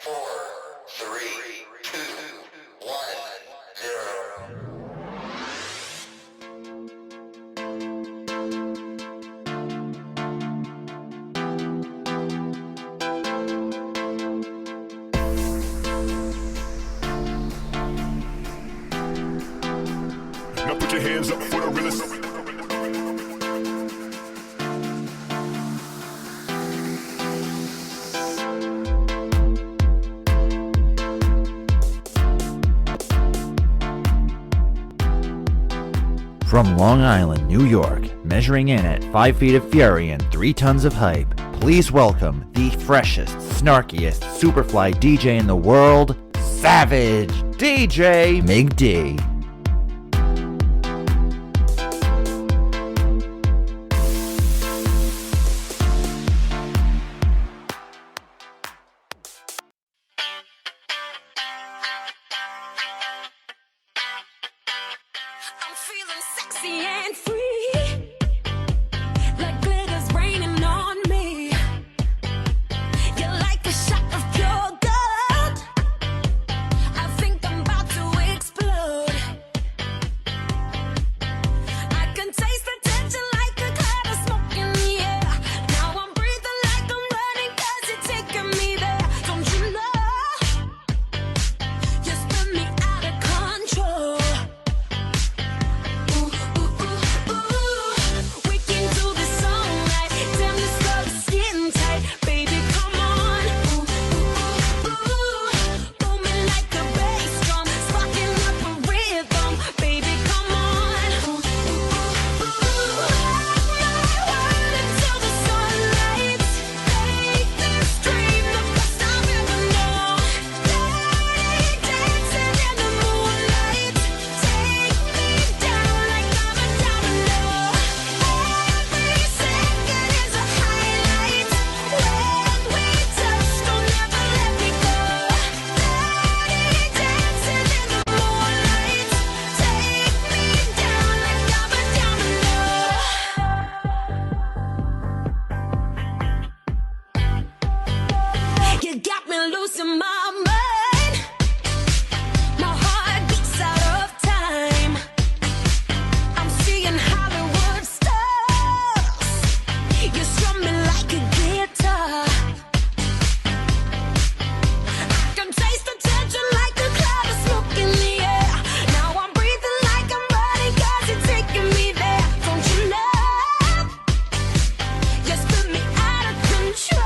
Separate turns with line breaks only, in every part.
four, three, two, one, zero.
Now put your hands up for the realest.
From Long Island, New York, measuring in at 5 feet of fury and 3 tons of hype, please welcome the freshest, snarkiest, superfly DJ in the world, Savage DJ McD.
I'm feeling sexy and free, like glitter's raining on me. You're like a shot of pure gold. I think I'm about to explode. I can taste the tension like a cloud of smoke in the air. Now I'm breathing like I'm running 'cause you're taking me there. Don't you know? You spin me out of control. We can do this all night. Damn, this love is getting tight. Baby, come on. Booming like a bass drum, sparking up a rhythm. Baby, come on. Rock my world until the sunlight. Make this dream the best I've ever known. Dirty dancing in the moonlight. Take me down like I'm a domino. Every second is a highlight. When we touch, don't ever let me go. Dirty dancing in the moonlight. Take me down like I'm a domino. You got me losing my mind. My heart beats out of time. I'm seeing Hollywood stars. You strum me like a guitar. I can taste the tension like a cloud of smoke in the air. Now I'm breathing like I'm running 'cause you're taking me there. Don't you know? You spin me out of control.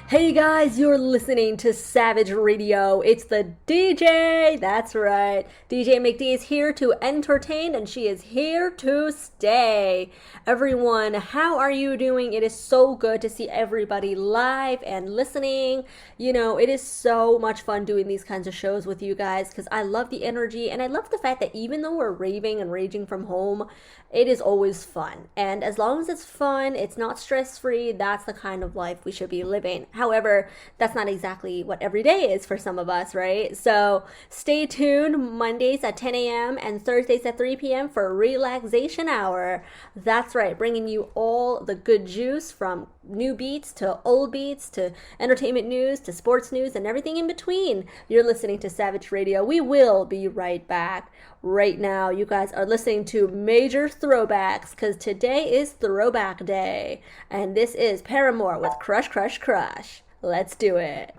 Hey guys, you're listening to Savage Radio. It's the DJ. That's right. DJ McD is here to entertain and she is here to stay. Everyone, how are you doing? It is so good to see everybody live and listening. You know, it is so much fun doing these kinds of shows with you guys because I love the energy and I love the fact that even though we're raving and raging from home, it is always fun. And as long as it's fun, it's not stress-free, that's the kind of life we should be living. However, that's not exactly what every day is for some of us, right? So stay tuned Mondays at 10 a.m. and Thursdays at 3 p.m. for Relaxation Hour. That's right, bringing you all the good juice from new beats to old beats to entertainment news to sports news and everything in between. You're listening to Savage Radio. We will be right back. Right now, you guys are listening to major throwbacks because today is Throwback Day. And this is Paramore with Crush, Crush, Crush. Let's do it.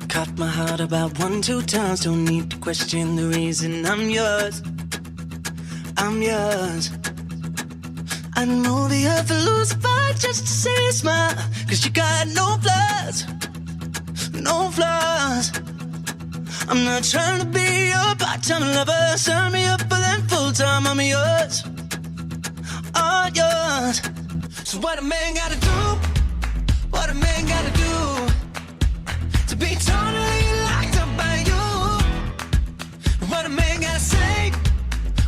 Caught my heart about 1-2 times. Don't need to question the reason I'm yours. I'm yours. I'd move the earth and lose a fight just to see you smile. Cause you got no flaws. No flaws. I'm not trying to be your part-time lover. Sign me up for them full-time. I'm yours. All yours. So what a man gotta do? What a man gotta do to be totally locked up by you? What a man gotta say?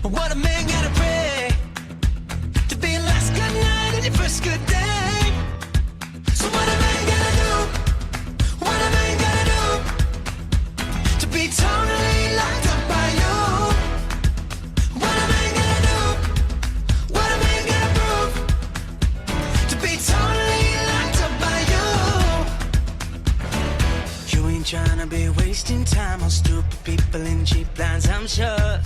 What a man gotta pray to be your last good night and your first good day? So what a man gotta do? What a man gotta do to be totally locked up by you? What a man gotta time on stupid people in cheap lines, I'm sure.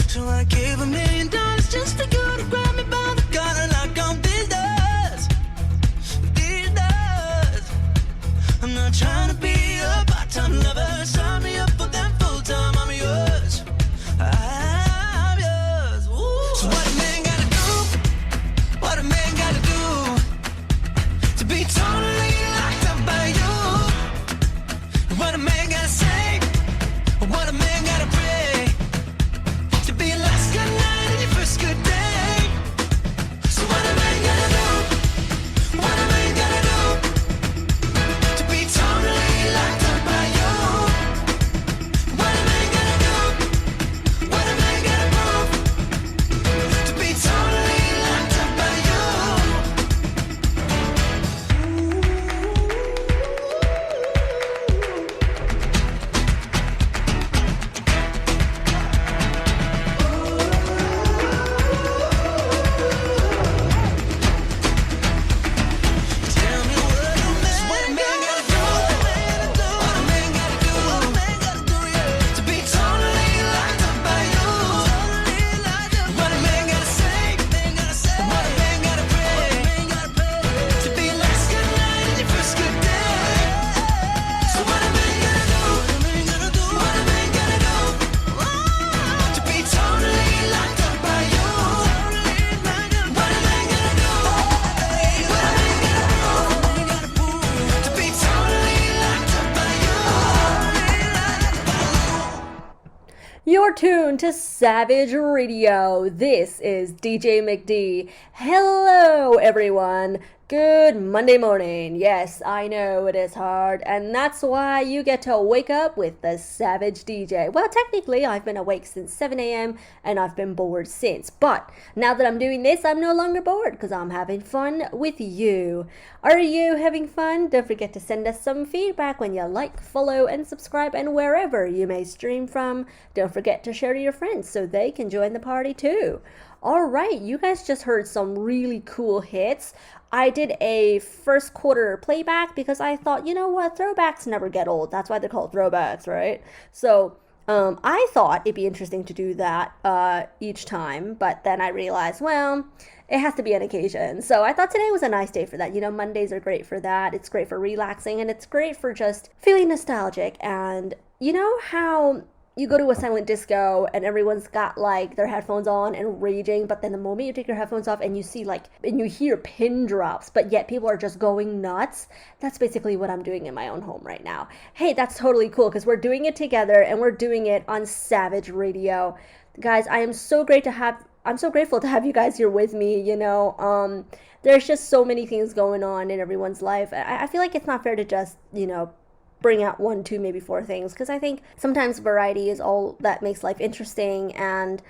So I gave $1 million just for you to grab me by the collar, like on these doors. I'm not trying to be a part-time lover. Sign me up for that full-time. I'm yours. I'm yours. Ooh. So what a man gotta do? What a man gotta do to be totally locked up by you? What a man gotta say? What a man gotta pray to be last good night and your first good day? So what a man gotta do? What a man gotta do to be totally locked up by you? What a man gotta do? What a man gotta prove to be totally locked up by you? Tell me what a man gotta do? What a man gotta do? What a man gotta do, yeah, to be totally locked up by you? What a man gotta say? What a man gotta pray to be last good night and your first good day? So what a man gotta do? What a man gotta do to be totally locked up by you? What a man gotta do? What a man gotta prove to be totally locked up by you?
You're tuned to Savage Radio. This is DJ McD. Hello, everyone. Good Monday morning. Yes, I know it is hard, and that's why you get to wake up with the Savage DJ. Well, technically, I've been awake since 7 a.m., and I've been bored since. But now that I'm doing this, I'm no longer bored because I'm having fun with you. Are you having fun? Don't forget to send us some feedback when you like, follow, and subscribe, and wherever you may stream from. Don't forget to share to your friends so they can join the party too. All right, you guys just heard some really cool hits. I did a first quarter playback because I thought, you know what, throwbacks never get old. That's why they're called throwbacks, right? So I thought it'd be interesting to do that each time, but then I realized, well, it has to be an occasion. So I thought today was a nice day for that. You know, Mondays are great for that. It's great for relaxing, and it's great for just feeling nostalgic. And you know how you go to a silent disco and everyone's got like their headphones on and raging, but then the moment you take your headphones off and you see and you hear pin drops, but yet people are just going nuts. That's basically what I'm doing in my own home right now. Hey, that's totally cool because we're doing it together and we're doing it on Savage Radio. Guys, I'm so grateful to have you guys here with me. You know, there's just so many things going on in everyone's life. I feel like it's not fair to just, you know, bring out 1, 2, maybe 4 things, because I think sometimes variety is all that makes life interesting. And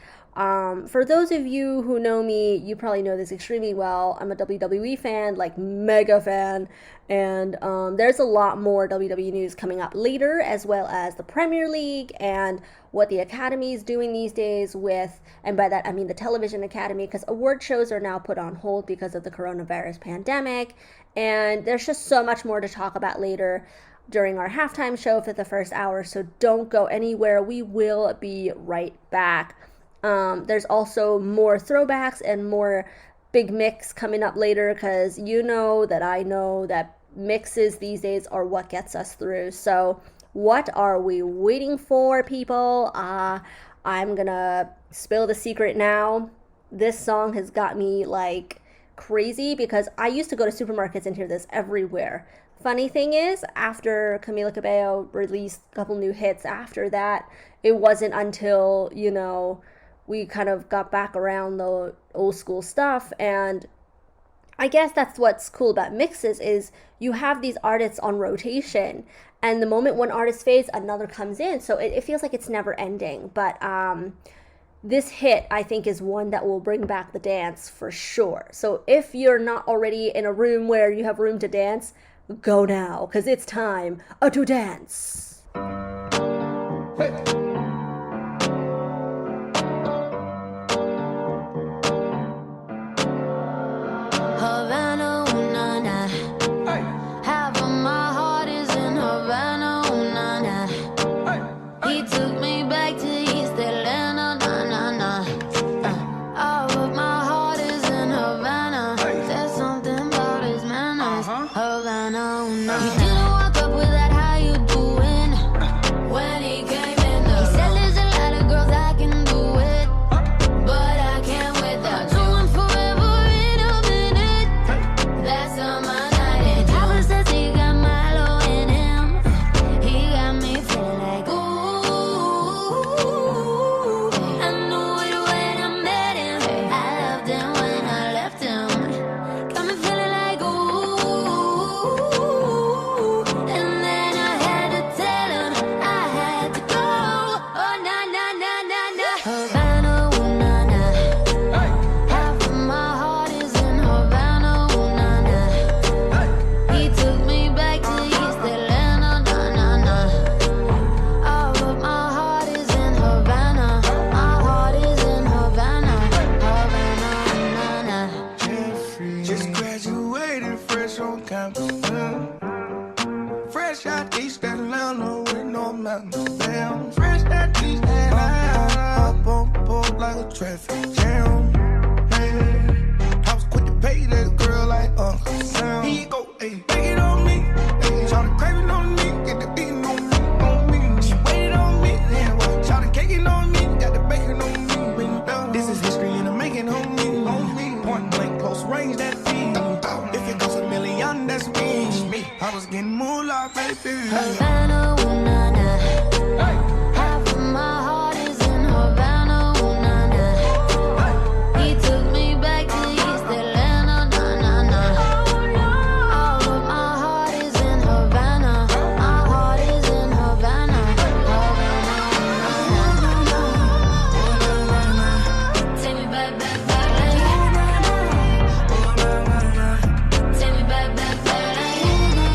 for those of you who know me, you probably know this extremely well. I'm a WWE fan, like mega fan, and there's a lot more WWE news coming up later, as well as the Premier League and what the Academy is doing these days with, and by that I mean the Television Academy, because award shows are now put on hold because of the coronavirus pandemic, and there's just so much more to talk about later during our halftime show for the first hour, so don't go anywhere. We will be right back. There's also more throwbacks and more big mix coming up later, because you know that I know that mixes these days are what gets us through. So what are we waiting for, people? I'm gonna spill the secret now. This song has got me like crazy because I used to go to supermarkets and hear this everywhere. Funny thing is, after Camila Cabello released a couple new hits after that, it wasn't until, you know, we kind of got back around the old school stuff. And I guess that's what's cool about mixes is you have these artists on rotation, and the moment one artist fades, another comes in. So it feels like it's never ending. But this hit, I think, is one that will bring back the dance for sure. So if you're not already in a room where you have room to dance, go now, because it's time to dance.
Havana, ooh, nah, nah. Half of my heart is
Damn, fresh that cheese and up on board like a traffic jam. Yeah. I was quick to pay that girl like Uncle Sam. Here you go, ayy, take it on me. Ayy, try to crave it on me, get the beating on me, on me. She waited on me, yeah, well, try to cake it on me, got the bacon on me. Bring it down. This is history in the making, on me. Point blank, close range, that feed. If it goes a million, that's me. I was getting moolah, baby.
Havana, ooh, nah, nah. Half of my heart is in Havana, ooh, nah, nah. He took me back to East Atlanta, nah, nah, nah. All of my heart is in Havana. My heart is in Havana. Havana, ooh, nah, nah. Take me back, back, back, take me back, back, back. Take me back, back, back. Take me back, back,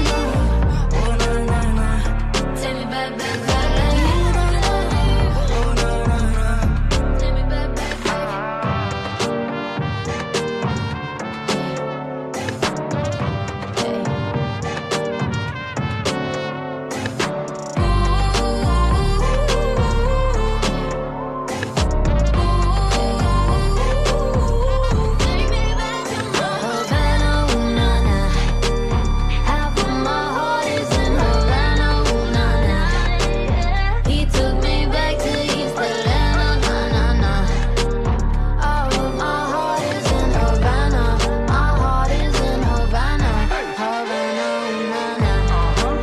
Havana, ooh, nah, nah. Half of my heart is in Havana, ooh, nah, nah. He took me back to East Atlanta, nah, nah, nah. All of my heart is in Havana. My heart is in Havana. Havana, ooh, nah, nah. Ooh,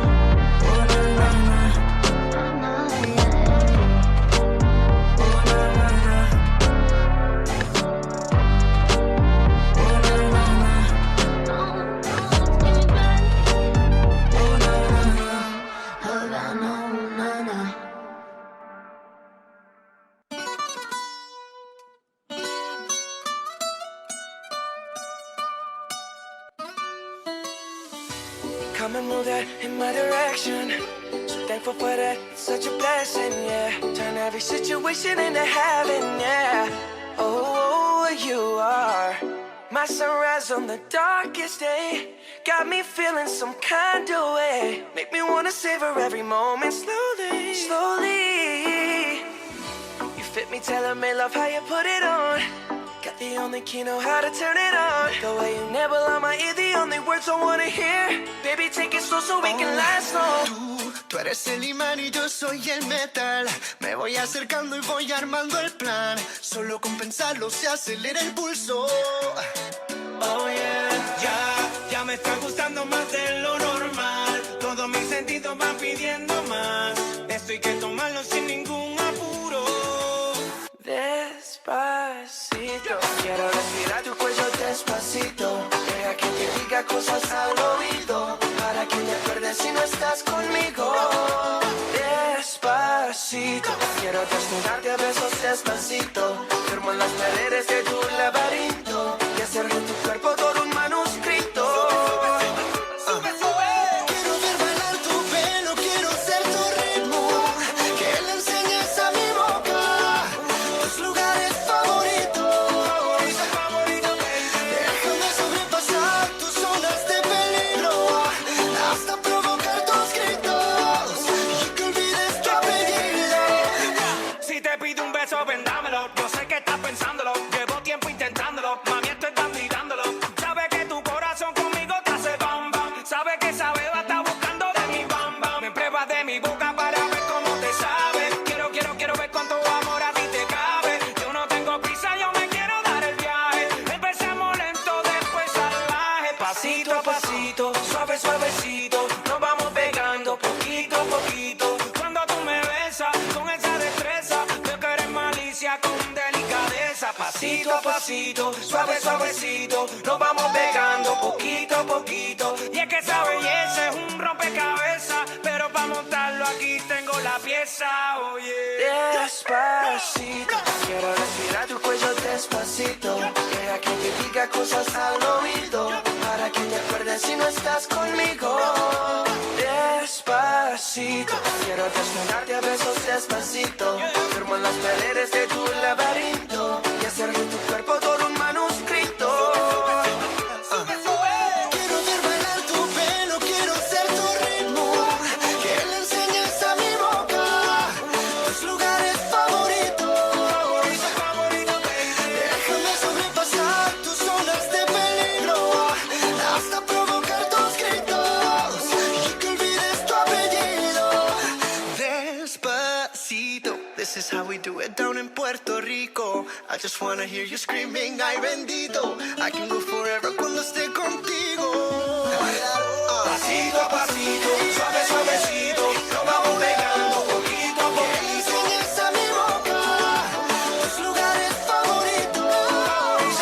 nah, nah, nah. Havana, ooh, nah, nah.
Come and move that in my direction. So thankful for that, it's such a blessing, yeah. Turn every situation into heaven, yeah. Oh, you are my sunrise on the darkest day. Got me feeling some kind of way. Make me wanna savor every moment slowly, slowly. You fit me, telling me love how you put it on. Got the only key, know how to turn it on. The way you nibble on my ear, the only words I wanna hear. Baby, take it slow so we can last long.
Tú eres el imán y yo soy el metal. Me voy acercando y voy armando el plan. Solo con pensarlo se acelera el pulso.
Oh yeah, ya me está gustando más de lo normal. Todos mis sentidos van pidiendo más. Esto hay que tomarlo sin ningún apuro. Despacito, quiero respirar tu cuello despacito. Deja que te diga cosas al oído, para que te acuerdes si no estás conmigo. Despacito, quiero desnudarte a besos despacito. Firmo en las paredes de tu laberinto y hacer de tu cuerpo todo un manuscrito.
Quiero ver bailar tu pelo, quiero ser tu ritmo. Que le enseñes a mi boca tus lugares favoritos. Déjame sobrepasar tus zonas de peligro, hasta provocar tus gritos y que olvides tu apellido.
Si te pido un beso, ven dámelo. Yo sé que estás pensándolo. Llevo tiempo intentándolo. Mami, estoy dando y dándolo. Sabe que tu corazón conmigo te hace bam bam. Sabe que esa beba está buscando de mi bam bam. Me pruebas de mi boca para ver cómo te sabe. Quiero ver cuánto amor a ti te cabe. Yo no tengo prisa, yo me quiero dar el viaje. Empezamos lento, después salvaje. Pasito a pasito, suave, suavecito. Nos vamos pegando poquito a poquito. Cuando tú me besas con esa destreza, veo que eres malicia con delicadeza. Pasito a pasito, suave, suavecito. Nos vamos pegando poquito a poquito. Y es que esa belleza es un rompecabezas, pero para montarlo aquí tengo la pieza, oye. Despacito, quiero respirar tu cuello despacito. Deja que te diga cosas al oído, para que te acuerdes si no estás conmigo. Despacito, quiero desnudarte a besos despacito. Firmo en las paredes de tu laberinto y hacer de tu cuerpo todo un manuscrito.
Quiero ver bailar tu pelo, quiero ser tu ritmo. Que le enseñes a mi boca
how we do it down in Puerto Rico. I just wanna hear you screaming, ay bendito. I can go forever cuando esté contigo. Pasito a pasito, suave suavecito, nos vamos pegando poquito a poquito. Esa mi boca, tus lugares favoritos.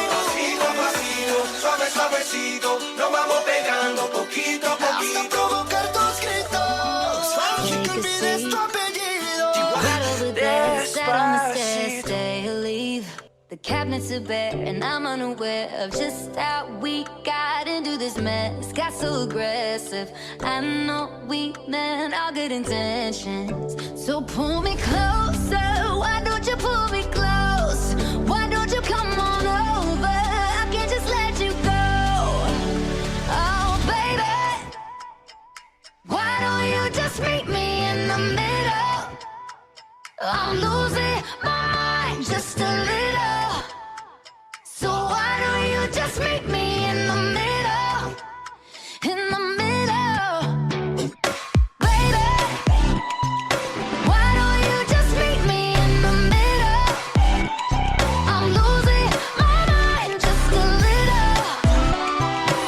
Pasito a pasito, suave suavecito, nos vamos pegando poquito a poquito. Hasta provocar tus gritos, y que olvides tu apellido.
Right over there, sat on the stairs, stay or leave. The cabinets are bare, and I'm unaware of just how we got into this mess. Got so aggressive. I know we meant all good intentions. So pull me closer. Why don't you pull me close? Why don't you come on over? I can't just let you go. Oh, baby. Why don't you just meet me in the middle? I'm losing my mind just a little. So why don't you just meet me in the middle? In the middle. Baby, why don't you just meet me in the middle? I'm losing my mind just a little.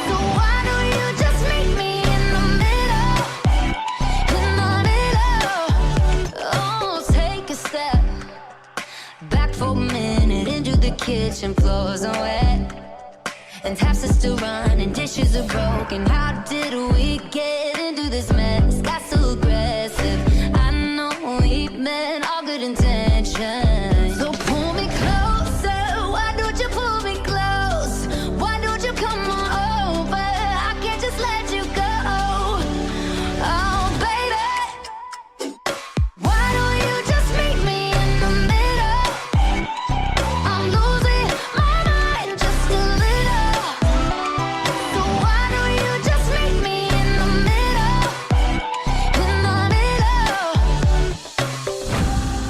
So why don't you just meet me in the middle? In the middle. Oh, take a step back for a minute into the kitchen. Floors are wet and taps are still running, dishes are broken. How did we get into this mess? Got so aggressive. I know we meant all good intentions. So pull me closer. Why don't you pull me close? Why don't you come on over? I can't just let you go. Oh, baby, why don't you just meet me in the middle? I'm losing my mind just a little. So why don't you just meet me in the middle? In the middle.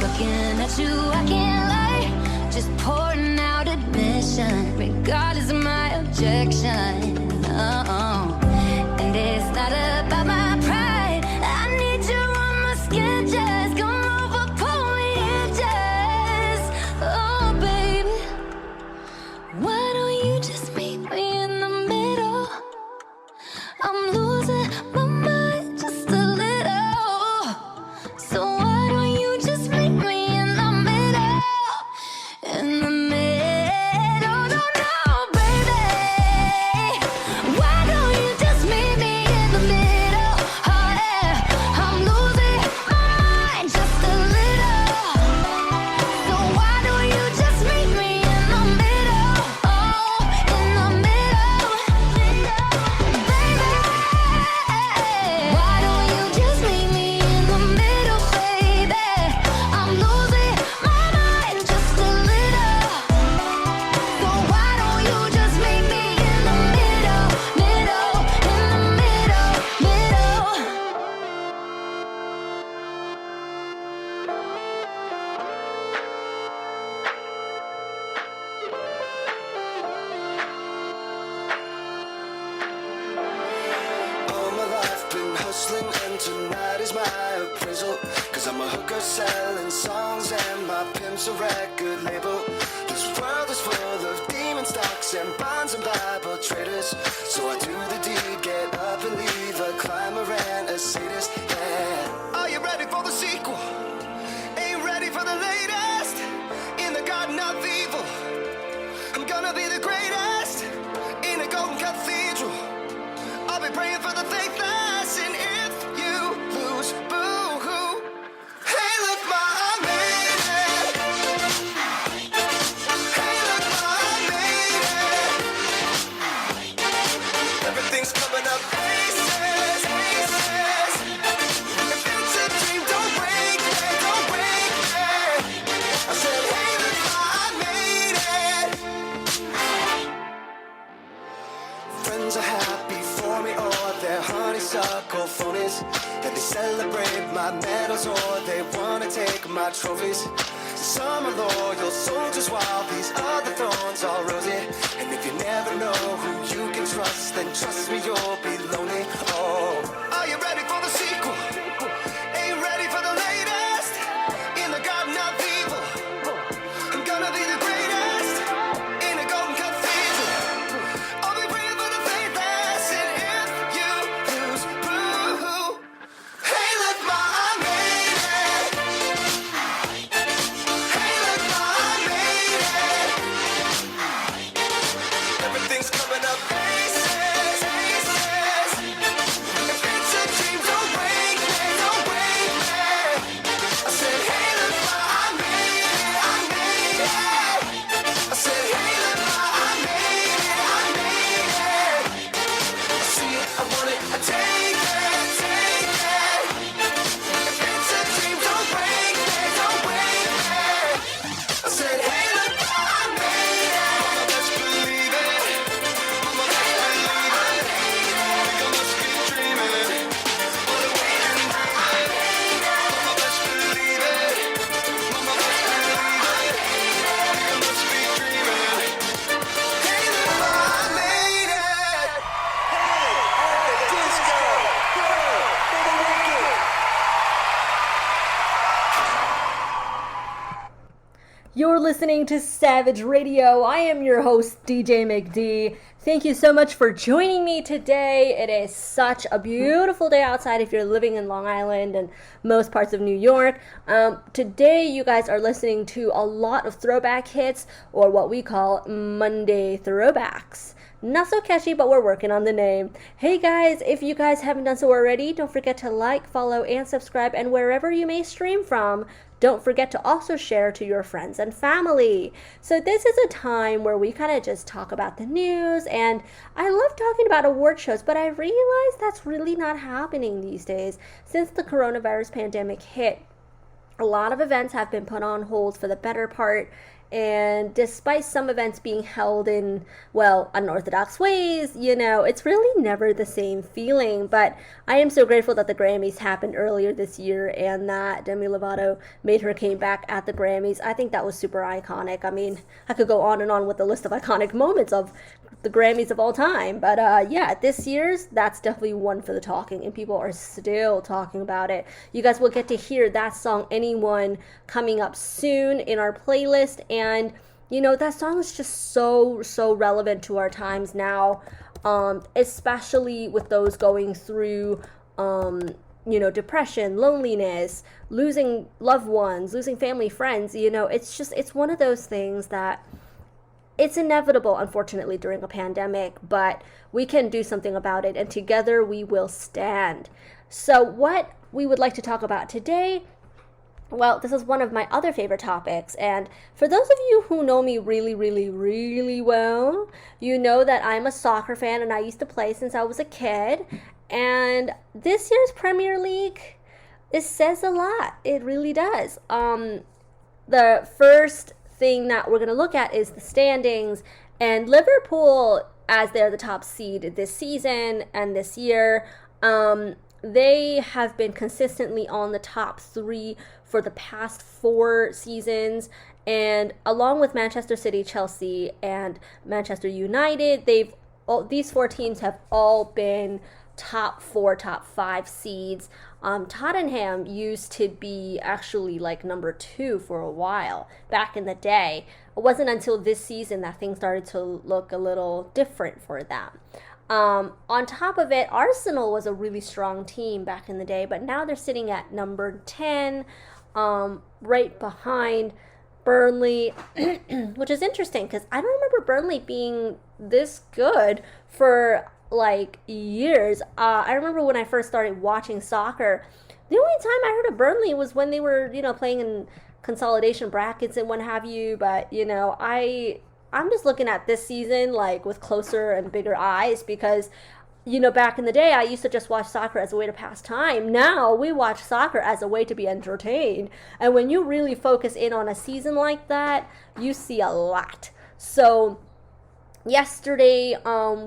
Looking at you, I can't lie. Just pouring out admission, regardless of my objection. Oh, and it's not about my pride. I need you on my skin, just come over, pull me in, just. Oh, baby, why don't you just meet me in the middle? I'm losing my mind just a little. So why don't you just meet me in the middle? In the middle, no, no, baby. Why don't you just meet me in the middle? Oh, yeah. I'm losing my mind just a little. So why don't you just meet me in the middle? Oh, in the middle, baby. Why don't you just meet me in the middle, baby? I'm losing my mind just a little. So why don't you just meet me in the middle, middle, in the middle, middle?
All my life been hustling and tonight is my appraisal. Cause I'm a hooker selling songs and my pimp's a record label. This world is full of demon stocks and bonds and Bible traders. So I do the deed, get up and leave a climber and a sadist. Yeah. Are you ready for the sequel? Ain't ready for the latest in the garden of evil. I'm gonna be the greatest in a golden cathedral. I'll be praying for the faithless, and if you lose, boo-hoo. Hey, look, Ma, I made it. Hey, look, Ma, I made it. Everything's coming up aces, aces. If it's a dream, don't break it, don't break it. I said, hey, look, Ma, I made it. Friends are happy for me, or they're honeysuckle phonies. That they celebrate my medals, or they wanna take my trophies. Some are loyal soldiers, while these other thorns are rosy. And if you never know who you can trust, then trust me, you'll be lonely. Oh, are you ready for the sequel? Ain't ready for the latest in the garden
You're listening to Savage Radio. I am your host, DJ McD. Thank you so much for joining me today. It is such a beautiful day outside if you're living in Long Island and most parts of New York. Today, you guys are listening to a lot of throwback hits, or what we call Monday throwbacks. Not so catchy, but we're working on the name. Hey guys, if you guys haven't done so already, don't forget to like, follow, and subscribe, and wherever you may stream from, don't forget to also share to your friends and family. So this is a time where we kind of just talk about the news, and I love talking about award shows, but I realize that's really not happening these days. Since the coronavirus pandemic hit, a lot of events have been put on hold for the better part. And despite some events being held in, well, unorthodox ways, it's really never the same feeling. But I am so grateful that the Grammys happened earlier this year and that Demi Lovato made her comeback at the Grammys. I think that was super iconic. I mean, I could go on and on with the list of iconic moments of the Grammys of all time. But yeah, this year's, that's definitely one for the talking, and people are still talking about it. You guys will get to hear that song, Anyone, coming up soon in our playlist. And, that song is just so relevant to our times now, especially with those going through, depression, loneliness, losing loved ones, losing family, friends. It's one of those things that it's inevitable, unfortunately, during a pandemic, but we can do something about it, and together we will stand. So what we would like to talk about today, well, this is one of my other favorite topics, and for those of you who know me really, really, really well, you know that I'm a soccer fan, and I used to play since I was a kid, and this year's Premier League, it says a lot. It really does. The first thing that we're going to look at is the standings, and Liverpool, as they're the top seed this season and this year, they have been consistently on the top three for the past 4 seasons, and along with Manchester City, Chelsea, and Manchester United, these 4 teams have all been top 4, top 5 seeds. Tottenham used to be actually like number 2 for a while back in the day. It wasn't until this season that things started to look a little different for them. On top of it, Arsenal was a really strong team back in the day, but now they're sitting at number 10, right behind Burnley, which is interesting because I don't remember Burnley being this good for like years. I remember when I first started watching soccer, the only time I heard of Burnley was when they were, playing in consolidation brackets and what have you. But, I'm just looking at this season like with closer and bigger eyes because, back in the day, I used to just watch soccer as a way to pass time. Now we watch soccer as a way to be entertained. And when you really focus in on a season like that, you see a lot. So yesterday,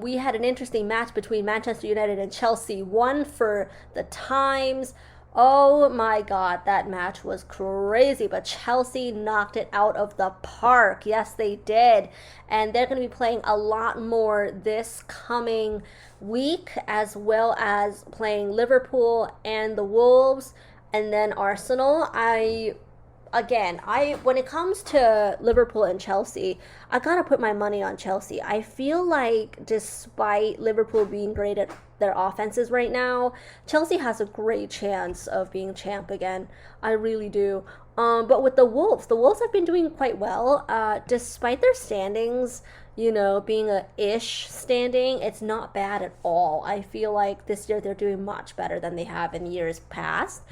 we had an interesting match between Manchester United and Chelsea, one for the Times. Oh my God, that match was crazy, but Chelsea knocked it out of the park. Yes, they did. And they're going to be playing a lot more this coming week, as well as playing Liverpool and the Wolves, and then Arsenal. When it comes to Liverpool and Chelsea, I gotta put my money on Chelsea. I feel like despite Liverpool being great at their offenses right now, Chelsea has a great chance of being champ again. I really do. But with the Wolves have been doing quite well. Despite their standings, being a ish standing, it's not bad at all. I feel like this year they're doing much better than they have in years past.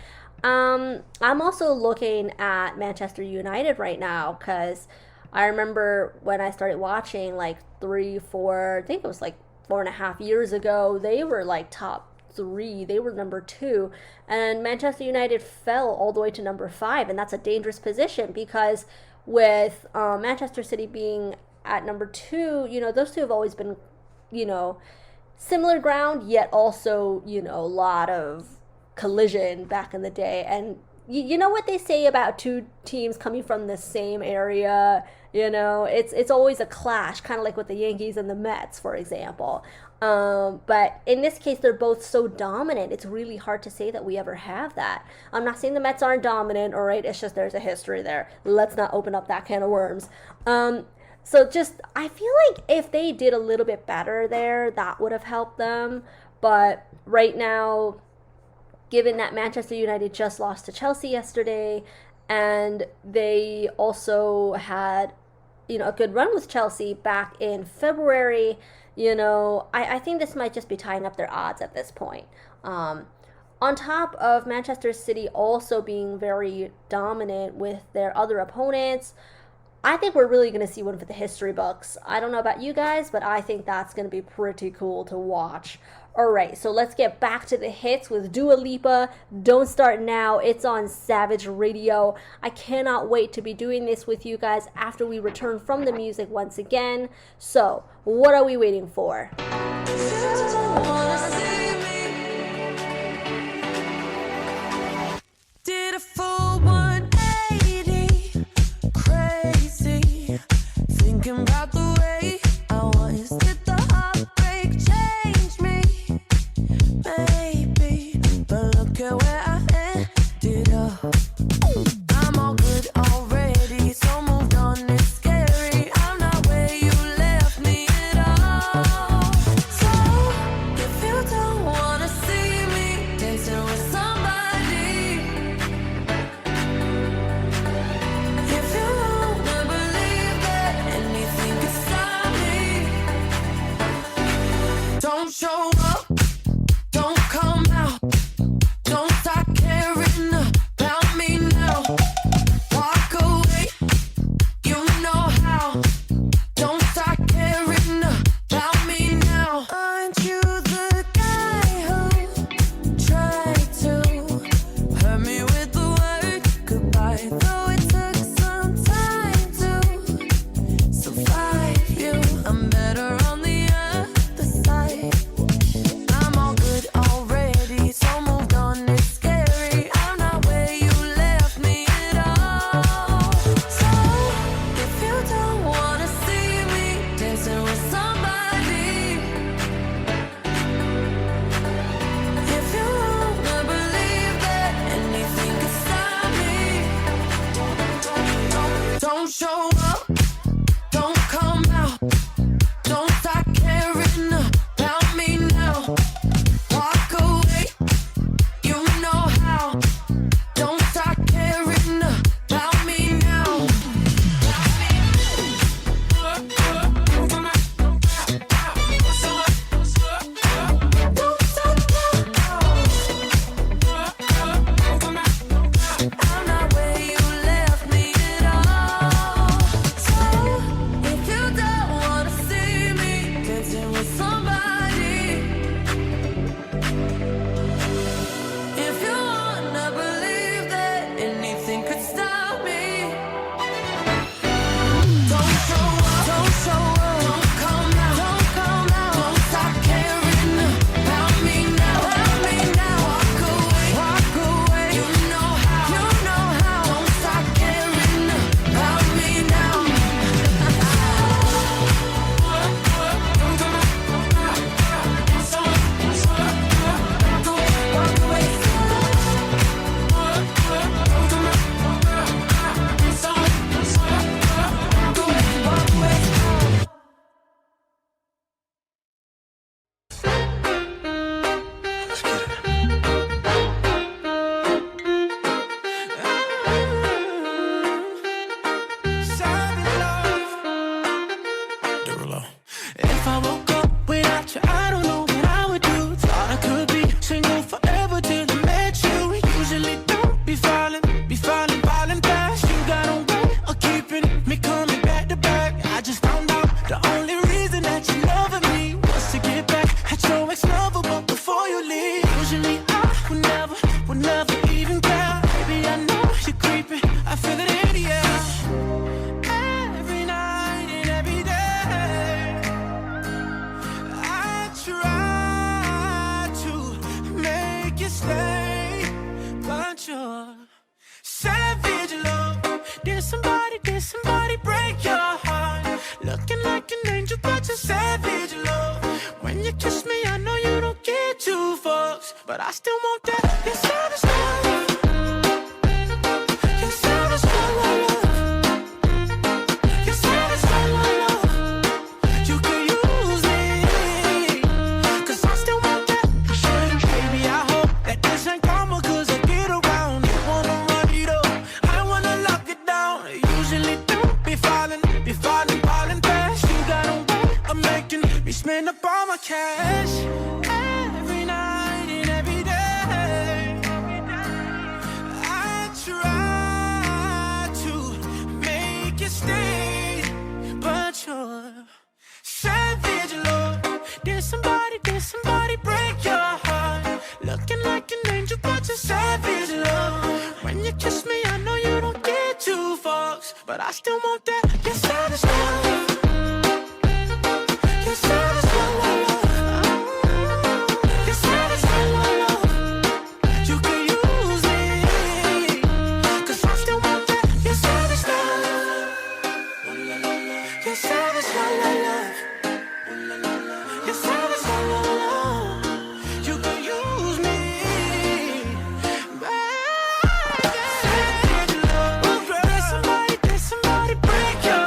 I'm also looking at Manchester United right now because I remember when I started watching like 3-4, I think it was like 4.5 years ago, they were like top 3, they were number 2, and Manchester United fell all the way to number 5, and that's a dangerous position because with Manchester City being at number 2, those two have always been, similar ground, yet also, a lot of collision back in the day. And you know what they say about 2 teams coming from the same area, it's always a clash, kind of like with the Yankees and the Mets, for example. But in this case, they're both so dominant. It's really hard to say that we ever have that. I'm not saying the Mets aren't dominant, all right? It's just there's a history there. Let's not open up that can of worms. So just, I feel like if they did a little bit better there, that would have helped them. But right now, given that Manchester United just lost to Chelsea yesterday, and they also had, a good run with Chelsea back in February, I think this might just be tying up their odds at this point. On top of Manchester City also being very dominant with their other opponents, I think we're really going to see one for the history books. I don't know about you guys, but I think that's going to be pretty cool to watch. All right, so let's get back to the hits with Dua Lipa. Don't Start Now. It's on Savage Radio. I cannot wait to be doing this with you guys after we return from the music once again. So, what are we waiting for?
Did a full 180, crazy, thinking about the way I was. Did the heartbreak change me? Maybe, but look at where I ended up. I'm all good already, so moved on, it's scary. I'm not where you left me at all. So, if you don't wanna see me dancing with somebody, if you wanna believe that anything can stop me, don't show up, don't come out, don't start caring about me now. Walk away, you know how. Don't start caring about me now. Aren't you the guy who tried to hurt me with the word goodbye? Though it took some time to survive you, I'm better on the other side. I'm all good already, so moved on, it's scary. I'm not where you left me at all. So, if you don't wanna see me dancing with somebody, if you wanna believe that anything can stop me, don't show up, don't come out, don't start caring about me now. Walk away, you know how. Don't start caring about me now. Don't start now. I'm not where you left me at all. So, if you don't wanna see me dancing with somebody, if you wanna believe that anything could stop me, don't show up, don't come out, don't start caring about me now, walk away, you know how, don't start caring about me now. Walk away.
If I woke up without you, I don't know what I would do. Thought I could be single forever till I met you. Usually don't be falling fast. You got a way of keeping me coming back to back. I just found out the only reason that you loving me was to get back at your ex-lover, but before you leave, usually I would never even care. Baby, I know you're creeping, I feel it in the air. Every night and every day, I try to make you stay, but you're savage love. Did somebody break your heart? Looking like an angel, but you're savage love. When When you kiss me, I know you don't get two fucks, but I still want that. You're savage love. You're savage love. You're savage love. You could use me, 'cause I still want that. Baby, I hope that this ain't karma, 'cause I get around. You wanna run it up, I wanna lock it down. I usually don't be falling fast. You got a way of making me spend up all my cash. Every night and every day, I try to make you stay, but you're savage love. Did somebody break your heart? Looking like an angel, but you're savage love. When you kiss me, I know you don't get two fucks, but I still want that. You're savage love. You're savage love. You're savage love. You could use me, 'cause I still want that. You're savage love. You're savage love. You're savage love. You could use me, baby. Savage love. Did somebody break your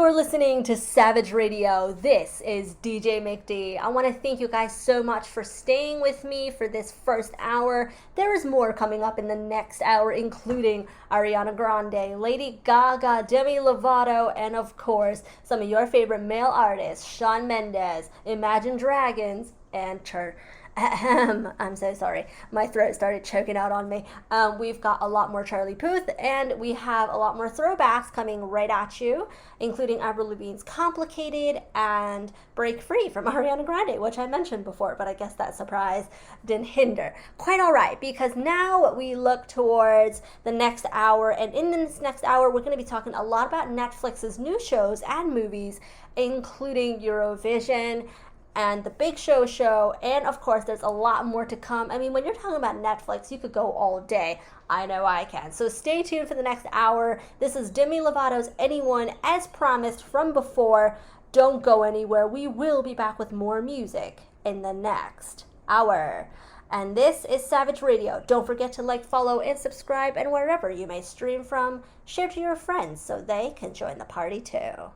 You're listening to Savage Radio. This is DJ McD. I want to thank you guys so much for staying with me for this first hour. There is more coming up in the next hour, including Ariana Grande, Lady Gaga, Demi Lovato, and of course, some of your favorite male artists, Shawn Mendes, Imagine Dragons, and I'm so sorry. My throat started choking out on me. We've got a lot more Charlie Puth, and we have a lot more throwbacks coming right at you, including Avril Lavigne's Complicated and Break Free from Ariana Grande, which I mentioned before, but I guess that surprise didn't hinder. Quite all right, because now we look towards the next hour, and in this next hour, we're going to be talking a lot about Netflix's new shows and movies, including Eurovision and the Big Show, and of course there's a lot more to come. I mean, when you're talking about Netflix, you could go all day. I know I can. So stay tuned for the next hour. This is Demi Lovato's Anyone, as promised from before. Don't go anywhere. We will be back with more music in the next hour. And this is Savage Radio. Don't forget to like, follow, and subscribe, and wherever you may stream from, share to your friends so they can join the party too.